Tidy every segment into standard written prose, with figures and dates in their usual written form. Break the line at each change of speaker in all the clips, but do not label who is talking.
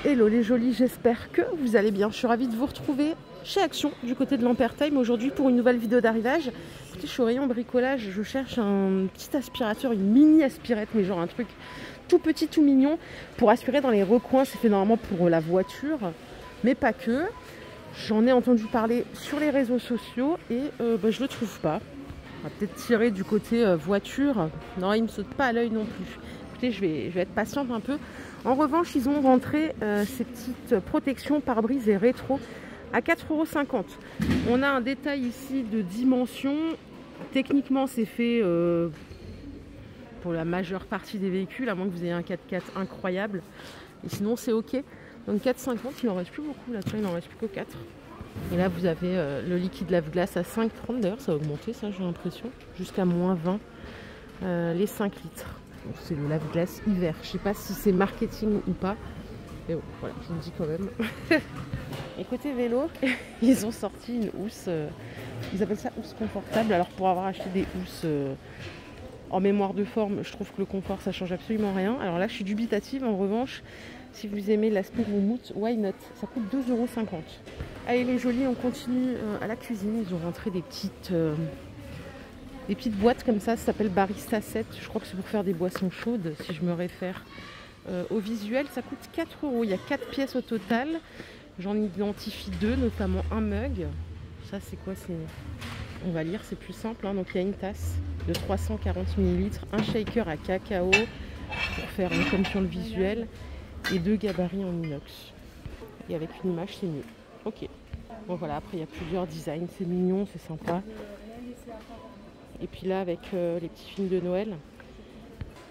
Hello les jolis, j'espère que vous allez bien. Je suis ravie de vous retrouver chez Action du côté de l'Ampertime aujourd'hui pour une nouvelle vidéo d'arrivage. Écoutez, je suis au rayon bricolage, je cherche un petit aspirateur, une mini aspirette, mais genre un truc tout petit, tout mignon pour aspirer dans les recoins. C'est fait normalement pour la voiture, mais pas que. J'en ai entendu parler sur les réseaux sociaux et je le trouve pas. On va peut-être tirer du côté voiture. Non, il me saute pas à l'œil non plus. Écoutez, je vais être patiente un peu. En revanche, ils ont rentré ces petites protections pare-brise et rétro à 4,50 €. On a un détail ici de dimension. Techniquement, c'est fait pour la majeure partie des véhicules, à moins que vous ayez un 4x4 incroyable. Et sinon, c'est OK. Donc 4,50 €, il n'en reste plus beaucoup. Là, il n'en reste plus que 4. Et là, vous avez le liquide lave-glace à 5,30 €. D'ailleurs, ça a augmenté, ça, j'ai l'impression. Jusqu'à moins 20 les 5 litres. C'est le lave-glace hiver. Je sais pas si c'est marketing ou pas. Mais bon, voilà, je vous le dis quand même. Et côté vélo, ils ont sorti une housse. Ils appellent ça housse confortable. Alors pour avoir acheté des housses en mémoire de forme, je trouve que le confort, ça change absolument rien. Alors là, je suis dubitative. En revanche, si vous aimez l'aspect moumoute, why not? Ça coûte 2,50 €. Allez les jolis, on continue à la cuisine. Ils ont rentré des petites boîtes comme ça s'appelle Barista 7. Je crois que c'est pour faire des boissons chaudes, si je me réfère au visuel. Ça coûte 4 €. Il y a 4 pièces au total. J'en identifie 2, notamment un mug. Ça, c'est quoi? On va lire, c'est plus simple. Hein. Donc, il y a une tasse de 340 ml, un shaker à cacao pour faire comme sur le visuel, et 2 gabarits en inox. Et avec une image, c'est mieux. Ok. Bon, voilà. Après, il y a plusieurs designs. C'est mignon, c'est sympa. Et puis là, avec les petits films de Noël.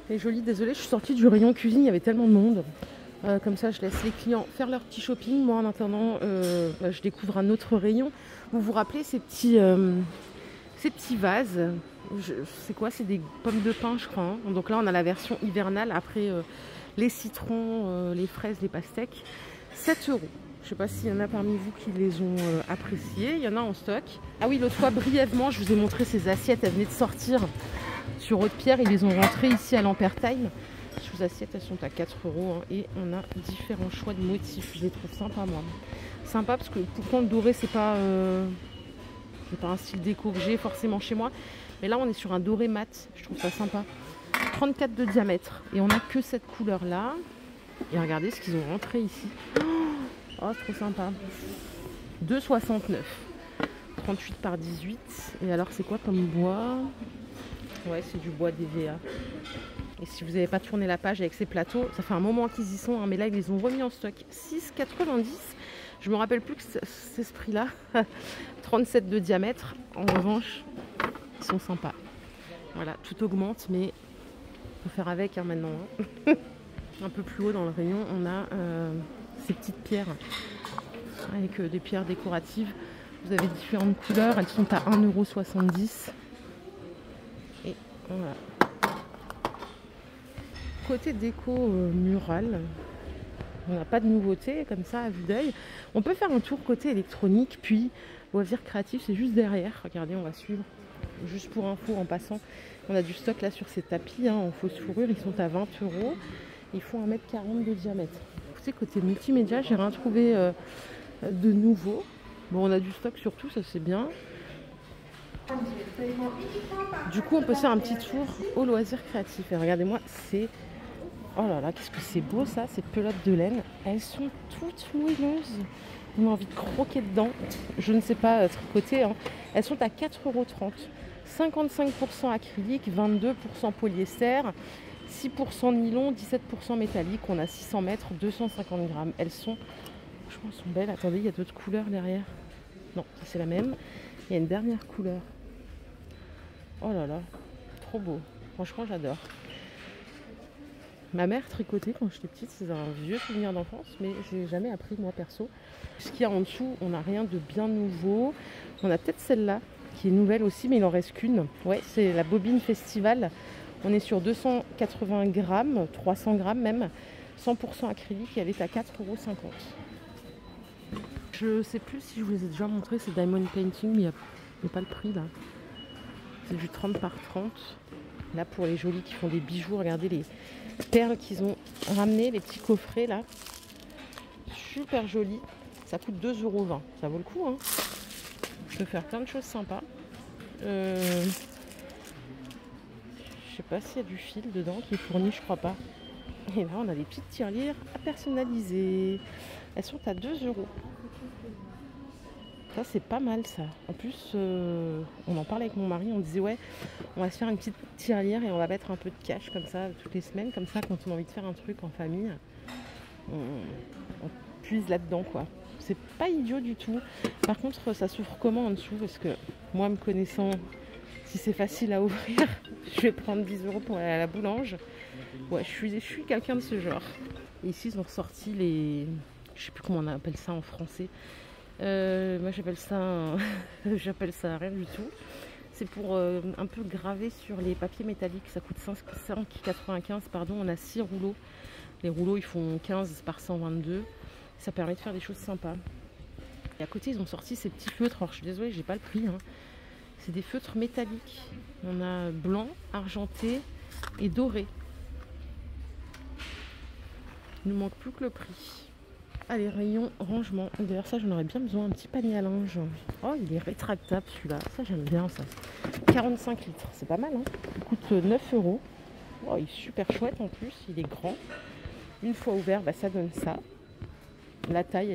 C'est joli, désolée, je suis sortie du rayon cuisine, il y avait tellement de monde. Comme ça, je laisse les clients faire leur petit shopping. Moi, en attendant, je découvre un autre rayon. Vous vous rappelez ces petits vases? C'est quoi? C'est des pommes de pin, je crois. Hein. Donc là, on a la version hivernale. Après, les citrons, les fraises, les pastèques. 7 €. Je ne sais pas s'il y en a parmi vous qui les ont appréciés. Il y en a en stock. Ah oui, l'autre fois, brièvement, je vous ai montré ces assiettes. Elles venaient de sortir sur Haute-Pierre. Ils les ont rentrées ici à l'Ampertime. Ces assiettes, elles sont à 4 € hein, et on a différents choix de motifs. Je les trouve sympas, moi. Sympa parce que pourtant, le doré, c'est pas un style déco que j'ai forcément chez moi. Mais là, on est sur un doré mat. Je trouve ça sympa. 34 de diamètre. Et on n'a que cette couleur-là. Et regardez ce qu'ils ont rentré ici. Oh, trop sympa. 2,69 €. 38 par 18. Et alors, c'est quoi comme bois? Ouais, c'est du bois DVA. Et si vous n'avez pas tourné la page avec ces plateaux, ça fait un moment qu'ils y sont, hein, mais là, ils les ont remis en stock. 6,90 €. Je me rappelle plus que c'est ce prix-là. 37 de diamètre. En revanche, ils sont sympas. Voilà, tout augmente, mais il faut faire avec hein, maintenant. Hein. Un peu plus haut dans le rayon, on a ces petites pierres avec des pierres décoratives. Vous avez différentes couleurs, elles sont à 1,70 €. Et voilà. Côté déco mural, on n'a pas de nouveauté comme ça à vue d'œil. On peut faire un tour côté électronique, puis loisirs créatifs, c'est juste derrière. Regardez, on va suivre. Juste pour info, en passant, on a du stock là sur ces tapis hein, en fausse fourrure. Ils sont à 20 €. Ils font 1,40 m de diamètre. Écoutez, côté multimédia, j'ai rien trouvé de nouveau. Bon, on a du stock surtout, ça c'est bien. Du coup, on peut faire un petit tour au loisir créatif. Et regardez-moi, c'est... Oh là là, qu'est-ce que c'est beau ça, ces pelotes de laine. Elles sont toutes moelleuses. On a envie de croquer dedans. Je ne sais pas tricoter. Hein. Elles sont à 4,30 €. 55% acrylique, 22% polyester, 6% nylon, 17% métallique. On a 600 mètres, 250 grammes. Elles sont, franchement, elles sont belles. Attendez, il y a d'autres couleurs derrière. Non, c'est la même. Il y a une dernière couleur. Oh là là, trop beau. Franchement, j'adore. Ma mère tricotait quand j'étais petite, c'est un vieux souvenir d'enfance, mais j'ai jamais appris moi perso. Ce qu'il y a en dessous, on n'a rien de bien nouveau. On a peut-être celle-là qui est nouvelle aussi, mais il n'en reste qu'une. Ouais, c'est la bobine festival. On est sur 280 grammes, 300 grammes même, 100% acrylique, et elle est à 4,50 €. Je sais plus si je vous ai déjà montré, c'est Diamond Painting, mais il n'y a pas le prix là. C'est du 30 par 30. Là, pour les jolis qui font des bijoux, regardez les perles qu'ils ont ramenées, les petits coffrets là. super joli. Ça coûte 2,20 €. Ça vaut le coup, hein. Je peux faire plein de choses sympas. Je sais pas s'il y a du fil dedans qui est fourni, je crois pas. Et là, on a des petites tirelires à personnaliser. Elles sont à 2 €. Ça, c'est pas mal, ça. En plus, on en parlait avec mon mari. On disait, ouais, on va se faire une petite tirelire et on va mettre un peu de cash comme ça toutes les semaines. Comme ça, quand on a envie de faire un truc en famille, on puise là-dedans, quoi. C'est pas idiot du tout. Par contre, ça s'ouvre comment en dessous? Parce que moi, me connaissant, si c'est facile à ouvrir, je vais prendre 10 € pour aller à la boulange. Ouais, je suis quelqu'un de ce genre. Et ici, ils ont ressorti les... Je sais plus comment on appelle ça en français. Moi, j'appelle ça j'appelle ça rien du tout. C'est pour un peu graver sur les papiers métalliques. Ça coûte 5,95 €, pardon. On a 6 rouleaux. Les rouleaux, ils font 15 par 122. Ça permet de faire des choses sympas. Et à côté, ils ont sorti ces petits feutres. Alors, je suis désolée, j'ai pas le prix, hein. C'est des feutres métalliques. On a blanc, argenté et doré. Il ne manque plus que le prix. Allez, rayon rangement. D'ailleurs, ça, j'en aurais bien besoin. Un petit panier à linge. Oh, il est rétractable celui-là. Ça, j'aime bien ça. 45 litres. C'est pas mal, hein. Il coûte 9 €. Oh, il est super chouette en plus. Il est grand. Une fois ouvert, bah, ça donne ça. La taille,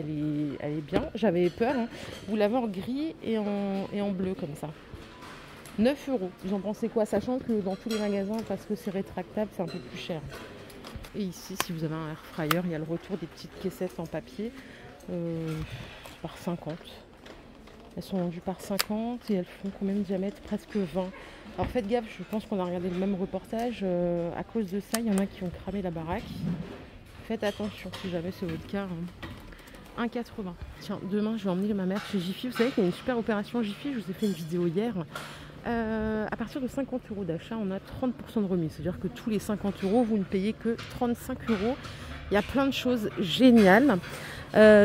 elle est bien. J'avais peur, hein. Vous l'avez en gris et en bleu comme ça. 9 €. Vous en pensez quoi? Sachant que dans tous les magasins, parce que c'est rétractable, c'est un peu plus cher. Et ici, si vous avez un air fryer, il y a le retour des petites caissettes en papier par 50. Elles sont vendues par 50 et elles font combien de diamètre? Presque 20. Alors faites gaffe, je pense qu'on a regardé le même reportage. À cause de ça, il y en a qui ont cramé la baraque. Faites attention si jamais c'est votre cas. 1,80 €. Tiens, demain, je vais emmener ma mère chez Jiffy. Vous savez qu'il y a une super opération Jiffy. Je vous ai fait une vidéo hier. À partir de 50 € d'achat, on a 30% de remise. C'est-à-dire que tous les 50 €, vous ne payez que 35 €. Il y a plein de choses géniales.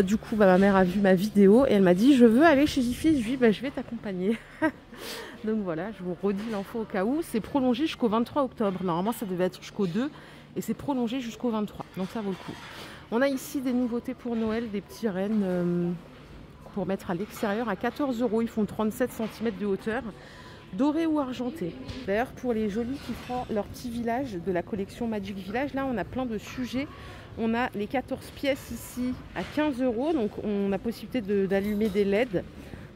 Du coup, ma mère a vu ma vidéo et elle m'a dit, je veux aller chez Jiffy. Je lui ai dit, je vais t'accompagner. Donc voilà, je vous redis l'info au cas où. C'est prolongé jusqu'au 23 octobre. Normalement, ça devait être jusqu'au 2 et c'est prolongé jusqu'au 23. Donc ça vaut le coup. On a ici des nouveautés pour Noël, des petits rennes pour mettre à l'extérieur à 14 €. Ils font 37 cm de hauteur. Doré ou argenté. D'ailleurs, pour les jolis qui font leur petit village de la collection Magic Village, là on a plein de sujets. On a les 14 pièces ici à 15 €, donc on a possibilité d'allumer des LED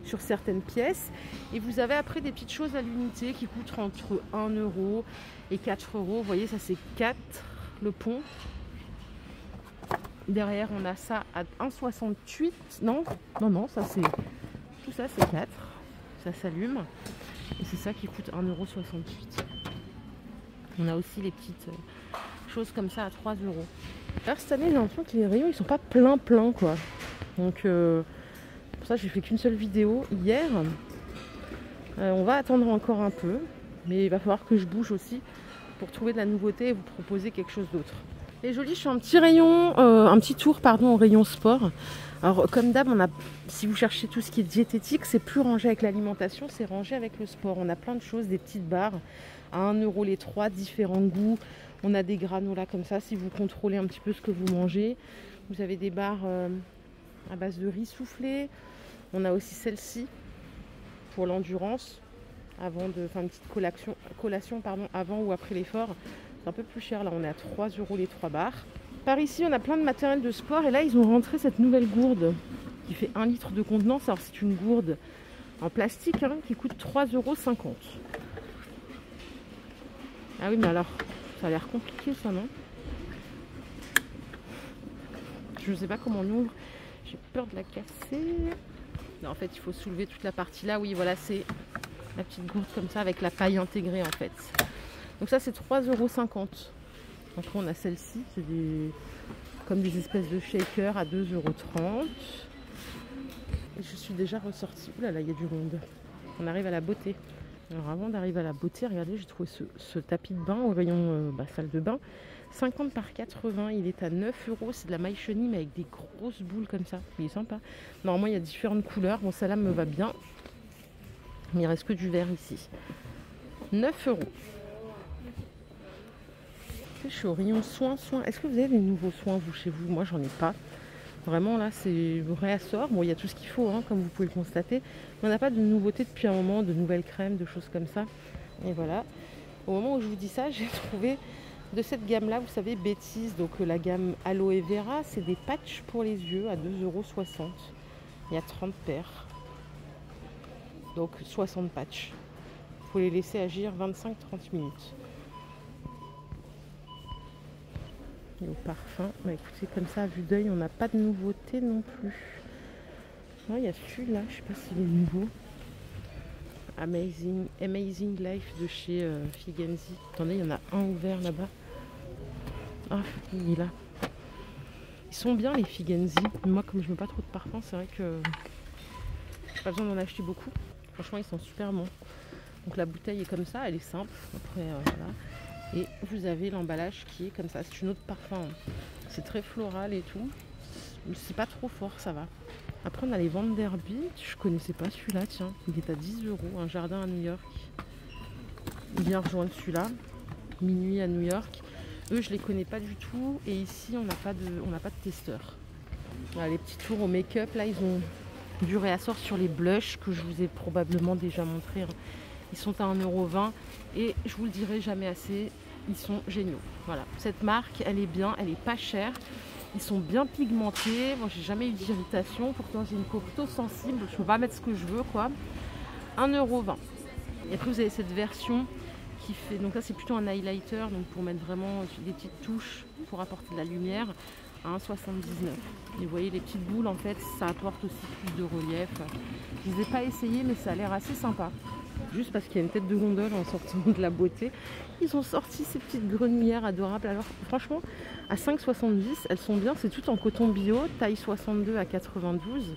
sur certaines pièces. Et vous avez après des petites choses à l'unité qui coûtent entre 1 € et 4 €. Vous voyez, ça c'est 4, le pont. Derrière, on a ça à 1,68 €. Non, ça c'est... Tout ça c'est 4. Ça s'allume. Et c'est ça qui coûte 1,68 €. On a aussi les petites choses comme ça à 3 €. Alors cette année, j'ai l'impression que les rayons, ils sont pas plein quoi. Donc pour ça, j'ai fait qu'une seule vidéo hier. On va attendre encore un peu. Mais il va falloir que je bouge aussi pour trouver de la nouveauté et vous proposer quelque chose d'autre. Les jolis, je fais un petit tour au rayon sport. Alors comme d'hab, si vous cherchez tout ce qui est diététique, c'est plus rangé avec l'alimentation, c'est rangé avec le sport. On a plein de choses, des petites barres à 1 € les 3, différents goûts. On a des granolas comme ça, si vous contrôlez un petit peu ce que vous mangez. Vous avez des barres à base de riz soufflé. On a aussi celle-ci pour l'endurance, avant de faire une petite collation avant ou après l'effort. C'est un peu plus cher, là on est à 3 € les 3 barres. Par ici, on a plein de matériel de sport et là, ils ont rentré cette nouvelle gourde qui fait 1 litre de contenance. Alors, c'est une gourde en plastique qui coûte 3,50 €. Ah oui, mais alors, ça a l'air compliqué ça, non? Je ne sais pas comment on ouvre. J'ai peur de la casser. Non, en fait, il faut soulever toute la partie là. Oui, voilà, c'est la petite gourde comme ça avec la paille intégrée en fait. Donc ça, c'est 3,50 €. Après, on a celle-ci, c'est comme des espèces de shakers à 2,30 €. Et je suis déjà ressortie. Ouh là là, il y a du monde. On arrive à la beauté. Alors avant d'arriver à la beauté, regardez, j'ai trouvé ce tapis de bain au rayon salle de bain. 50 par 80, il est à 9 €. C'est de la maille chenille, mais avec des grosses boules comme ça. Il est sympa. Normalement, il y a différentes couleurs. Bon, celle-là me va bien. Mais il reste que du vert ici. 9 €. Je suis au rayon soins. Est-ce que vous avez des nouveaux soins, vous, chez vous? Moi, j'en ai pas. Vraiment là c'est réassort. Bon il y a tout ce qu'il faut hein, comme vous pouvez le constater. Mais on n'a pas de nouveautés depuis un moment, de nouvelles crèmes, de choses comme ça. Et voilà. Au moment où je vous dis ça, j'ai trouvé de cette gamme là, vous savez, Bêtise, donc la gamme Aloe Vera, c'est des patchs pour les yeux à 2,60 €. Il y a 30 paires. Donc 60 patchs. Il faut les laisser agir 25-30 minutes. Et au parfum, bah écoutez, comme ça à vue d'œil, on n'a pas de nouveauté non plus. Il y a celui-là, je sais pas s'il est nouveau. Amazing Life de chez Figenzi. Attendez, il y en a un ouvert là-bas. Ah, il est là. Ils sont bien les Figenzi. Moi, comme je mets pas trop de parfum, c'est vrai que j'ai pas besoin d'en acheter beaucoup. Franchement, ils sont super bons. Donc la bouteille est comme ça, elle est simple. Après, voilà. Et vous avez l'emballage qui est comme ça. C'est une autre parfum. C'est très floral et tout. Mais c'est pas trop fort, ça va. Après, on a les Van Der Beek. Je connaissais pas celui-là, tiens. Il est à 10 €. Un jardin à New York. Il vient rejoindre celui-là. Minuit à New York. Eux, je les connais pas du tout. Et ici, on n'a pas de testeur. Voilà, les petits tours au make-up. Là, ils ont du réassort sur les blushs que je vous ai probablement déjà montré. Hein. Ils sont à 1,20 € et je vous le dirai jamais assez, ils sont géniaux. Voilà, cette marque, elle est bien, elle est pas chère. Ils sont bien pigmentés. Moi, j'ai jamais eu d'irritation. Pourtant, j'ai une peau plutôt sensible. Je peux pas mettre ce que je veux, quoi. 1,20 €. Et après, vous avez cette version qui fait. Donc là, c'est plutôt un highlighter, donc pour mettre vraiment des petites touches pour apporter de la lumière. À 1,79 €. Et vous voyez les petites boules, en fait, ça apporte aussi plus de relief. Je ne les ai pas essayées, mais ça a l'air assez sympa. Juste parce qu'il y a une tête de gondole en sortant de la beauté. Ils ont sorti ces petites grenouillères adorables. Alors franchement, à 5,70 €, elles sont bien. C'est tout en coton bio, taille 62 à 92.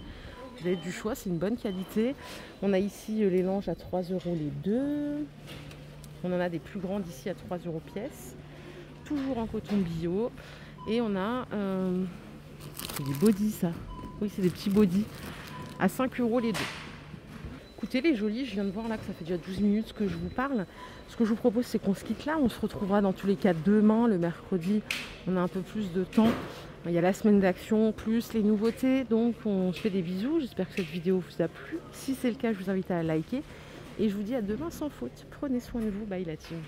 Vous avez du choix, c'est une bonne qualité. On a ici les langes à 3 € les deux. On en a des plus grandes ici à 3 € pièce. Toujours en coton bio. Et on a c'est des bodys, ça. Oui, c'est des petits bodys à 5 € les deux. Écoutez les jolis, je viens de voir là que ça fait déjà 12 minutes que je vous parle. Ce que je vous propose, c'est qu'on se quitte là. On se retrouvera dans tous les cas demain, le mercredi. On a un peu plus de temps. Il y a la semaine d'action, plus les nouveautés. Donc on se fait des bisous. J'espère que cette vidéo vous a plu. Si c'est le cas, je vous invite à la liker. Et je vous dis à demain sans faute. Prenez soin de vous. Bye la team.